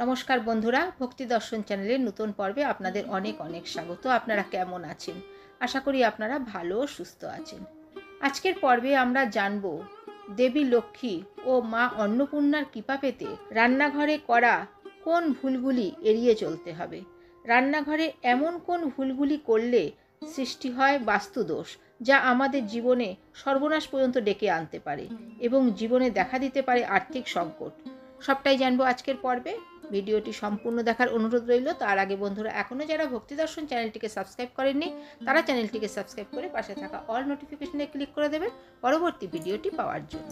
নমস্কার বন্ধুরা, ভক্তি দর্শন চ্যানেলের নতুন পর্বে আপনাদের অনেক অনেক স্বাগত। আপনারা কেমন আছেন? আশা করি আপনারা ভালো ও সুস্থ আছেন। আজকের পর্বে আমরা জানব দেবী লক্ষ্মী ও মা অন্নপূর্ণার কৃপা পেতে রান্নাঘরে করা কোন ভুলগুলি এড়িয়ে চলতে হবে। রান্নাঘরে এমন কোন ভুলগুলি করলে সৃষ্টি হয় বাস্তুদোষ, যা আমাদের জীবনে সর্বনাশ পর্যন্ত ডেকে আনতে পারে এবং জীবনে দেখা দিতে পারে আর্থিক সংকট। সবটাই জানবো আজকের পর্বে। ভিডিওটি সম্পূর্ণ দেখার অনুরোধ রইল। তার আগে বন্ধুরা, এখনও যারা ভক্তি দর্শন চ্যানেলটিকে সাবস্ক্রাইব করেননি তারা চ্যানেলটিকে সাবস্ক্রাইব করে পাশে থাকা অল নোটিফিকেশনে ক্লিক করে দেবেন পরবর্তী ভিডিওটি পাওয়ার জন্য।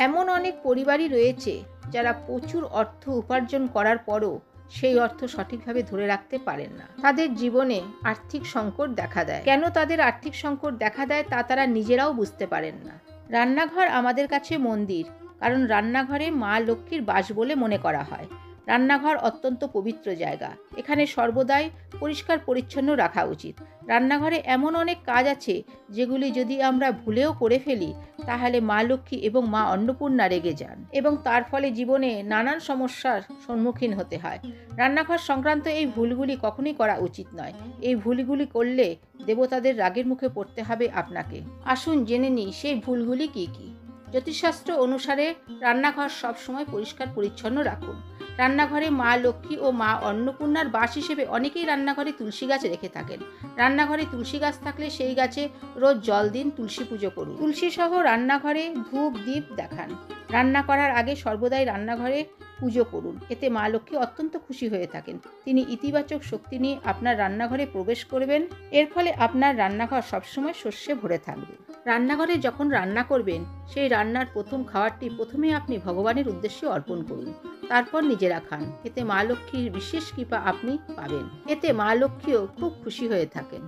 এমন অনেক পরিবারই রয়েছে যারা প্রচুর অর্থ উপার্জন করার পরও সেই অর্থ সঠিকভাবে ধরে রাখতে পারেন না। তাদের জীবনে আর্থিক সংকট দেখা দেয়। কেন তাদের আর্থিক সংকট দেখা দেয় তা তারা নিজেরাও বুঝতে পারেন না। রান্নাঘর আমাদের কাছে মন্দির, কারণ রান্নাঘরে মা লক্ষ্মীর বাস বলে মনে করা হয়। রান্নাঘর অত্যন্ত পবিত্র জায়গা, এখানে সর্বদাই পরিষ্কার পরিচ্ছন্ন রাখা উচিত। রান্নাঘরে এমন অনেক কাজ আছে যেগুলি যদি আমরা ভুলেও করে ফেলি তাহলে মা লক্ষ্মী এবং মা অন্নপূর্ণা রেগে যান এবং তার ফলে জীবনে নানান সমস্যার সম্মুখীন হতে হয়। রান্নাঘর সংক্রান্ত এই ভুলগুলি কখনোই করা উচিত নয়। এই ভুলগুলি করলে দেবতাদের রাগের মুখে পড়তে হবে আপনাকে। আসুন জেনে নিই সেই ভুলগুলি কী কী। জ্যোতিষশাস্ত্র অনুসারে রান্নাঘর সবসময় পরিষ্কার পরিচ্ছন্ন রাখুন। রান্নাঘরে মা লক্ষ্মী ও মা অন্নপূর্ণার বাস হিসেবে অনেকেই রান্নাঘরে তুলসী গাছ রেখে থাকেন। রান্নাঘরে তুলসী গাছ থাকলে সেই গাছে রোজ জল দিন, তুলসী পুজো করুন। তুলসী সহ রান্নাঘরে ধূপ দ্বীপ দেখান। রান্না করার আগে সর্বদাই রান্নাঘরে পুজো করুন, এতে মা লক্ষ্মী অত্যন্ত খুশি হয়ে থাকেন। তিনি ইতিবাচক শক্তি নিয়ে আপনার রান্নাঘরে প্রবেশ করবেন। এর ফলে আপনার রান্নাঘর সবসময় শস্যে ভরে থাকবে। রান্নাঘরে যখন রান্না করবেন সেই রান্নার প্রথম খাবারটি প্রথমে আপনি ভগবানের উদ্দেশ্যে অর্পণ করুন, তারপর নিজেরা খান। এতে মা লক্ষ্মীর বিশেষ কৃপা আপনি পাবেন। এতে মা লক্ষ্মীও খুব খুশি হয়ে থাকেন।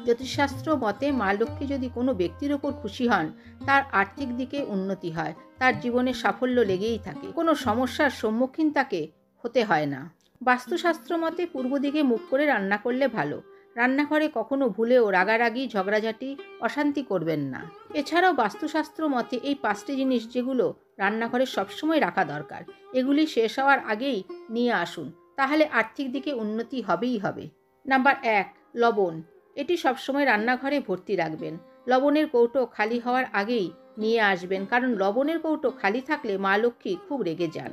জ্যোতিষশাস্ত্র মতে মা লক্ষ্মী যদি কোনো ব্যক্তির ওপর খুশি হন তার আর্থিক দিকে উন্নতি হয়, তার জীবনে সাফল্য লেগেই থাকে, কোনো সমস্যার সম্মুখীন তাকে হতে হয় না। বাস্তুশাস্ত্র মতে পূর্ব দিকে মুখ করে রান্না করলে ভালো। রান্নাঘরে কখনো ভুলেও রাগারাগি, ঝগড়াঝাটি, অশান্তি করবেন না। এছাড়াও বাস্তুশাস্ত্র মতে এই 5টি জিনিস যেগুলো রান্নাঘরে সবসময় রাখা দরকার, এগুলি শেষ হওয়ার আগেই নিয়ে আসুন, তাহলে আর্থিক দিকে উন্নতি হবেই হবে। নাম্বার 1, লবণ। এটি সবসময় রান্নাঘরে ভর্তি রাখবেন। লবণের কৌটো খালি হওয়ার আগেই নিয়ে আসবেন, কারণ লবণের কৌটো খালি থাকলে মা লক্ষ্মী খুব রেগে যান।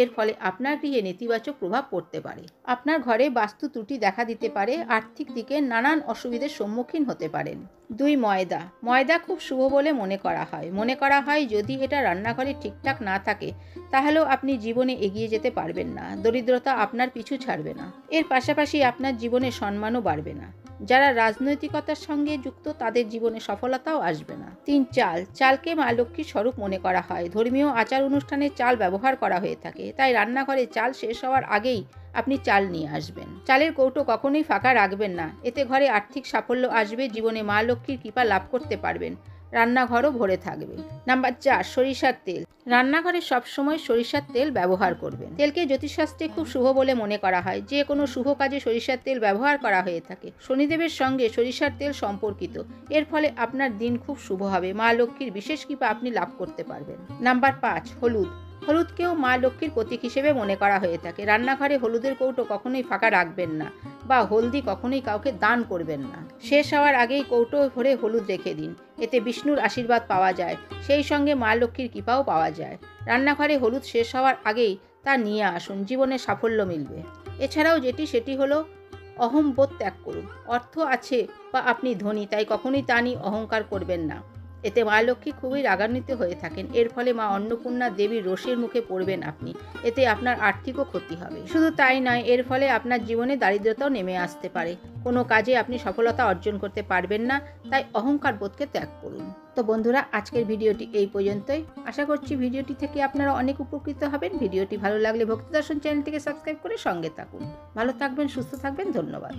এর ফলে আপনার গৃহে নেতিবাচক প্রভাব পড়তে পারে। আপনার ঘরে বাস্তু ত্রুটি দেখা দিতে পারে, আর্থিক দিকে নানান অসুবিধার সম্মুখীন হতে পারেন। 2, ময়দা। ময়দা খুব শুভ বলে মনে করা হয় যদি এটা রান্নাঘরে ঠিকঠাক না থাকে তাহলেও আপনি জীবনে এগিয়ে যেতে পারবেন না। দরিদ্রতা আপনার পিছু ছাড়বে না। এর পাশাপাশি আপনার জীবনে সম্মানও বাড়বে না। যারা রাজনৈতিকতার সঙ্গে যুক্ত তাদের জীবনে সফলতাও আসবে না। 3, চাল। চালকে মা লক্ষ্মীর স্বরূপ মনে করা হয়। ধর্মীয় আচার অনুষ্ঠানে চাল ব্যবহার করা হয়ে থাকে, তাই রান্নাঘরে চাল শেষ হওয়ার আগেই আপনি চাল নিয়ে আসবেন। চালের কৌটো কখনোই ফাঁকা রাখবেন না, এতে ঘরে আর্থিক সাফল্য আসবে, জীবনে মা লক্ষ্মীর কৃপা লাভ করতে পারবেন, রান্নাঘরও ভরে থাকবে। নাম্বার 4, সরিষার তেল। রান্নাঘরে সবসময় সরিষার তেল ব্যবহার করবেন। তেলকে জ্যোতিষশাস্ত্রে খুব শুভ বলে মনে করা হয়। যে কোনো শুভ কাজে সরিষার তেল ব্যবহার করা হয়ে থাকে। শনিদেবের সঙ্গে সরিষার তেল সম্পর্কিত। এর ফলে আপনার দিন খুব শুভ হবে, মা লক্ষ্মীর বিশেষ কৃপা আপনি লাভ করতে পারবেন। নাম্বার 5, হলুদ। হলুদকেও মা লক্ষ্মীর প্রতীক হিসেবে মনে করা হয়ে থাকে। রান্নাঘরে হলুদের কৌটো কখনোই ফাঁকা রাখবেন না বা হলদি কখনোই কাউকে দান করবেন না। শেষ হওয়ার আগেই কৌটো ভরে হলুদ রেখে দিন, এতে বিষ্ণুর আশীর্বাদ পাওয়া যায়, সেই সঙ্গে মা লক্ষ্মীর কৃপাও পাওয়া যায়। রান্নাঘরে হলুদ শেষ হওয়ার আগেই তা নিয়ে আসুন, জীবনে সাফল্য মিলবে। এছাড়াও সেটি হলো অহংবোধ ত্যাগ করুন। অর্থ আছে বা আপনি ধনী, তাই কখনোই তা নিয়ে অহংকার করবেন না, এতে মা লক্ষ্মী খুবই রাগান্বিত হয়ে থাকেন। এর ফলে মা অন্নপূর্ণা দেবীর রোষের মুখে পড়বেন আপনি, এতে আপনার আর্থিকও ক্ষতি হবে। শুধু তাই নয়, এর ফলে আপনার জীবনে দারিদ্রতাও নেমে আসতে পারে, কোনো কাজে আপনি সফলতা অর্জন করতে পারবেন না, তাই অহংকার বোধকে ত্যাগ করুন। তো বন্ধুরা, আজকের ভিডিওটি এই পর্যন্তই। আশা করছি ভিডিওটি থেকে আপনারা অনেক উপকৃত হবেন। ভিডিওটি ভালো লাগলে ভক্তি দর্শন চ্যানেলটিকে সাবস্ক্রাইব করে সঙ্গে থাকুন। ভালো থাকবেন, সুস্থ থাকবেন। ধন্যবাদ।